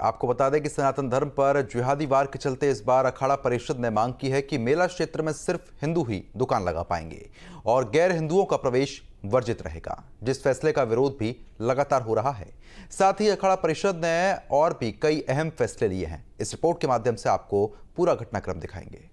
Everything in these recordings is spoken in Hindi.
आपको बता दें कि सनातन धर्म पर जिहादी वार के चलते इस बार अखाड़ा परिषद ने मांग की है कि मेला क्षेत्र में सिर्फ हिंदू ही दुकान लगा पाएंगे और गैर हिंदुओं का प्रवेश वर्जित रहेगा, जिस फैसले का विरोध भी लगातार हो रहा है। साथ ही अखाड़ा परिषद ने और भी कई अहम फैसले लिए हैं। इस रिपोर्ट के माध्यम से आपको पूरा घटनाक्रम दिखाएंगे।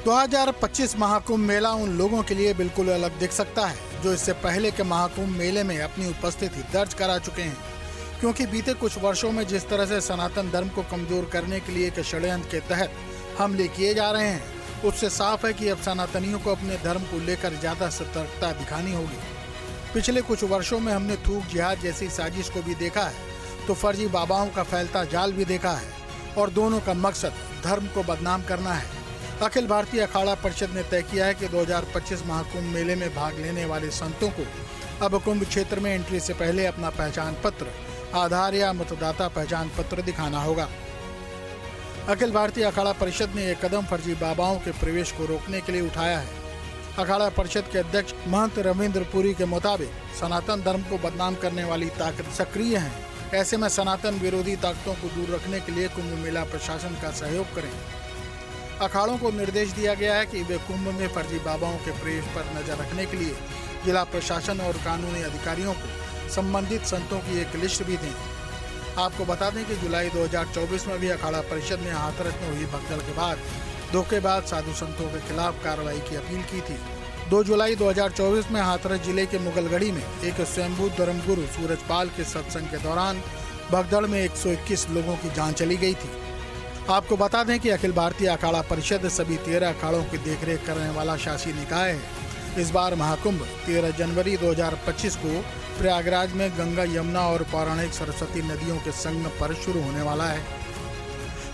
2025 महाकुंभ मेला उन लोगों के लिए बिल्कुल अलग दिख सकता है जो इससे पहले के महाकुंभ मेले में अपनी उपस्थिति दर्ज करा चुके हैं, क्योंकि बीते कुछ वर्षों में जिस तरह से सनातन धर्म को कमजोर करने के लिए एक षड्यंत्र के तहत हमले किए जा रहे हैं, उससे साफ है कि अब सनातनियों को अपने धर्म को लेकर ज्यादा सतर्कता दिखानी होगी। पिछले कुछ वर्षों में हमने थूक जिहाद जैसी साजिश को भी देखा है, तो फर्जी बाबाओं का फैलता जाल भी देखा है, और दोनों का मकसद धर्म को बदनाम करना है। अखिल भारतीय अखाड़ा परिषद ने तय किया है कि 2025 महाकुंभ मेले में भाग लेने वाले संतों को अब कुंभ क्षेत्र में एंट्री से पहले अपना पहचान पत्र, आधार या मतदाता पहचान पत्र दिखाना होगा। अखिल भारतीय अखाड़ा परिषद ने यह कदम फर्जी बाबाओं के प्रवेश को रोकने के लिए उठाया है। अखाड़ा परिषद के अध्यक्ष महंत रविंद्र पुरी के मुताबिक सनातन धर्म को बदनाम करने वाली ताकत सक्रिय है। ऐसे में सनातन विरोधी ताकतों को दूर रखने के लिए कुंभ मेला प्रशासन का सहयोग करें। अखाड़ों को निर्देश दिया गया है कि वे कुंभ में फर्जी बाबाओं के प्रवेश पर नजर रखने के लिए जिला प्रशासन और कानूनी अधिकारियों को संबंधित संतों की एक लिस्ट भी दें। आपको बता दें कि जुलाई 2024 में भी अखाड़ा परिषद ने हाथरस में हुई भगदड़ के बाद धोखेबाज साधु संतों के खिलाफ कार्रवाई की अपील की थी। 2 जुलाई 2024 में हाथरस जिले के मुगलगढ़ी में एक स्वयंभू धर्मगुरु सूरजपाल के सत्संग के दौरान भगदड़ में 121 लोगों की जान चली गई थी। आपको बता दें कि अखिल भारतीय अखाड़ा परिषद सभी 13 अखाड़ों की देखरेख करने वाला शासी निकाय है। इस बार महाकुंभ 13 जनवरी 2025 को प्रयागराज में गंगा, यमुना और पौराणिक सरस्वती नदियों के संगम पर शुरू होने वाला है।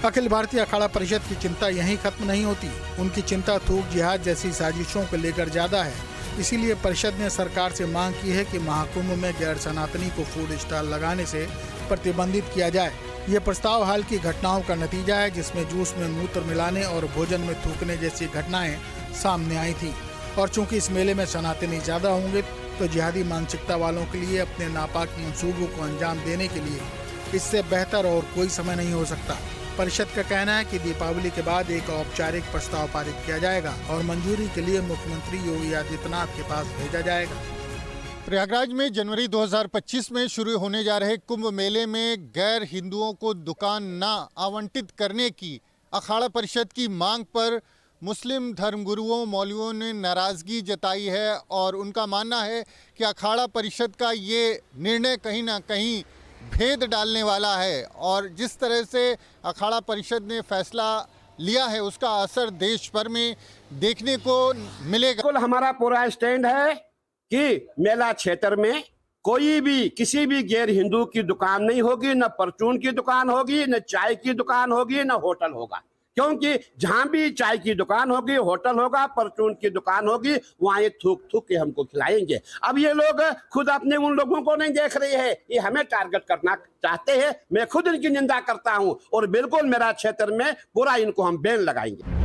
अखिल भारतीय अखाड़ा परिषद की चिंता यहीं खत्म नहीं होती। उनकी चिंता थूक जिहाद जैसी साजिशों को लेकर ज्यादा है। इसीलिए परिषद ने सरकार से मांग की है कि महाकुंभ में गैर सनातनी को फूड स्टॉल लगाने से प्रतिबंधित किया जाए। ये प्रस्ताव हाल की घटनाओं का नतीजा है, जिसमें जूस में मूत्र मिलाने और भोजन में थूकने जैसी घटनाएं सामने आई थी। और चूंकि इस मेले में सनातनी ज्यादा होंगे, तो जिहादी मानसिकता वालों के लिए अपने नापाक मंसूबों को अंजाम देने के लिए इससे बेहतर और कोई समय नहीं हो सकता। परिषद का कहना है कि दीपावली के बाद एक औपचारिक प्रस्ताव पारित किया जाएगा और मंजूरी के लिए मुख्यमंत्री योगी आदित्यनाथ के पास भेजा जाएगा। प्रयागराज में जनवरी 2025 में शुरू होने जा रहे कुंभ मेले में गैर हिंदुओं को दुकान न आवंटित करने की अखाड़ा परिषद की मांग पर मुस्लिम धर्मगुरुओं, मौलवियों ने नाराज़गी जताई है और उनका मानना है कि अखाड़ा परिषद का ये निर्णय कहीं ना कहीं भेद डालने वाला है और जिस तरह से अखाड़ा परिषद ने फैसला लिया है उसका असर देश भर में देखने को मिलेगा। हमारा पूरा स्टैंड है कि मेला क्षेत्र में कोई भी किसी भी गैर हिंदू की दुकान नहीं होगी, न परचून की दुकान होगी, न चाय की दुकान होगी, न होटल होगा। क्योंकि जहां भी चाय की दुकान होगी, होटल होगा, परचून की दुकान होगी, वहां ये थूक थूक के हमको खिलाएंगे। अब ये लोग खुद अपने उन लोगों को नहीं देख रहे हैं, ये हमें टारगेट करना चाहते हैं। मैं खुद इनकी निंदा करता हूं और बिल्कुल मेरा क्षेत्र में पूरा इनको हम बैन लगाएंगे।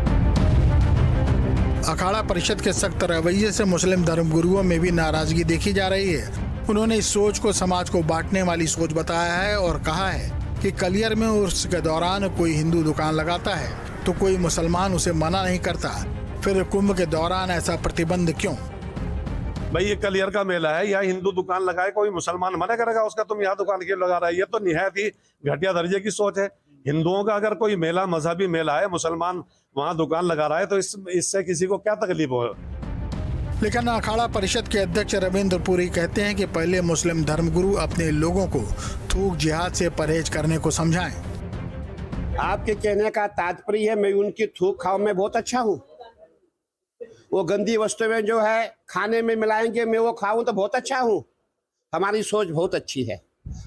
अखाड़ा परिषद के सख्त रवैये से मुस्लिम धर्मगुरुओं में भी नाराजगी देखी जा रही है। उन्होंने इस सोच को समाज को बांटने वाली सोच बताया है और कहा है कि कलियर में उर्स के दौरान कोई हिंदू दुकान लगाता है तो कोई मुसलमान उसे मना नहीं करता, फिर कुंभ के दौरान ऐसा प्रतिबंध क्यों? भाई ये कलियर का मेला है, यहाँ हिंदू दुकान लगाए कोई मुसलमान मना करेगा उसका, तुम यहाँ दुकान क्यों लगा रहा है? ये तो निहायत ही घटिया दर्जे की सोच है। हिंदुओं का अगर कोई मेला, मजहबी मेला है, मुसलमान वहाँ दुकान लगा रहा है तो इससे किसी को क्या तकलीफ हो? लेकिन अखाड़ा परिषद के अध्यक्ष रविंद्र पुरी कहते हैं कि पहले मुस्लिम धर्मगुरु अपने लोगों को थूक जिहाद से परहेज करने को समझाएं। आपके कहने का तात्पर्य है मैं उनकी थूक खाऊं, मैं बहुत अच्छा हूँ। वो गंदी वस्तुएं जो है खाने में मिलाएंगे, मैं वो खाऊं तो बहुत अच्छा हूँ। हमारी सोच बहुत अच्छी है,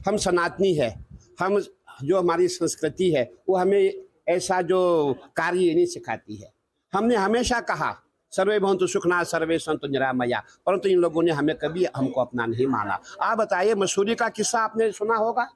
हम सनातनी है, हम जो हमारी संस्कृति है वो हमें ऐसा जो कार्य नहीं सिखाती है। हमने हमेशा कहा सर्वे भवन्तु सुखिनः सर्वे सन्तु निरामया, परंतु इन लोगों ने हमें कभी हमको अपना नहीं माना। आप बताइए, मसूरी का किस्सा आपने सुना होगा,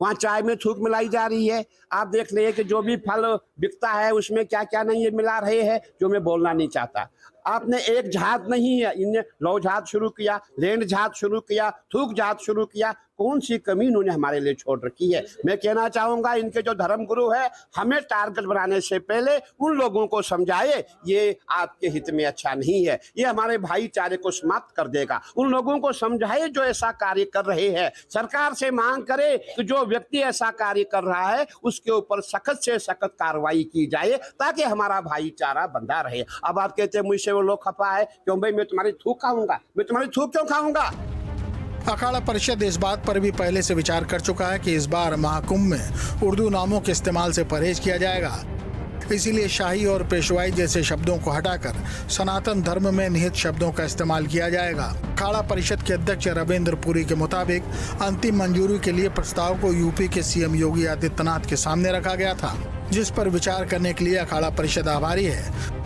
वहाँ चाय में थूक मिलाई जा रही है। आप देख लीजिए कि जो भी फल बिकता है उसमें क्या क्या नहीं ये मिला रहे हैं, जो मैं बोलना नहीं चाहता। आपने एक जात नहीं है, इनने लौ जात शुरू किया, लैंड जात शुरू किया, थूक जात शुरू किया। कौन सी कमी इन्होंने हमारे लिए छोड़ रखी है? मैं कहना चाहूंगा, इनके जो धर्म गुरु है, हमें टारगेट बनाने से पहले उन लोगों को समझाए ये आपके हित में अच्छा नहीं है, ये हमारे भाईचारे को समाप्त कर देगा। उन लोगों को समझाए जो ऐसा कार्य कर रहे हैं। सरकार से मांग करे कि जो व्यक्ति ऐसा कार्य कर रहा है उसके ऊपर सख्त से सख्त कार्रवाई की जाए, ताकि हमारा भाईचारा बंधा रहे। अब आप कहते हैं मुझसे वो लोग खफा है, क्यों भाई मैं तुम्हारी थूक खाऊंगा? मैं तुम्हारी थूक क्यों खाऊंगा? अखाड़ा परिषद इस बात पर भी पहले से विचार कर चुका है कि इस बार महाकुंभ में उर्दू नामों के इस्तेमाल से परहेज किया जाएगा। इसीलिए शाही और पेशवाई जैसे शब्दों को हटाकर सनातन धर्म में निहित शब्दों का इस्तेमाल किया जाएगा। अखाड़ा परिषद के अध्यक्ष रविंद्र पुरी के मुताबिक अंतिम मंजूरी के लिए प्रस्ताव को यूपी के सीएम योगी आदित्यनाथ के सामने रखा गया था, जिस पर विचार करने के लिए अखाड़ा परिषद आभारी है।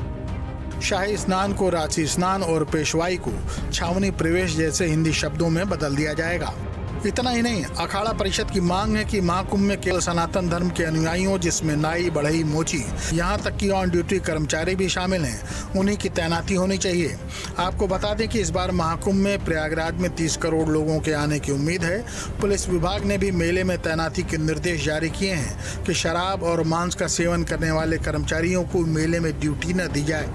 शाही स्नान को राजसी स्नान और पेशवाई को छावनी प्रवेश जैसे हिंदी शब्दों में बदल दिया जाएगा। इतना ही नहीं, अखाड़ा परिषद की मांग है कि महाकुंभ में केवल सनातन धर्म के अनुयायियों, जिसमें नाई, बढ़ई, मोची, यहाँ तक कि ऑन ड्यूटी कर्मचारी भी शामिल हैं, उन्हीं की तैनाती होनी चाहिए। आपको बता दें कि इस बार महाकुंभ में प्रयागराज में 30 करोड़ लोगों के आने की उम्मीद है। पुलिस विभाग ने भी मेले में तैनाती के निर्देश जारी किए हैं कि शराब और मांस का सेवन करने वाले कर्मचारियों को मेले में ड्यूटी न दी जाए।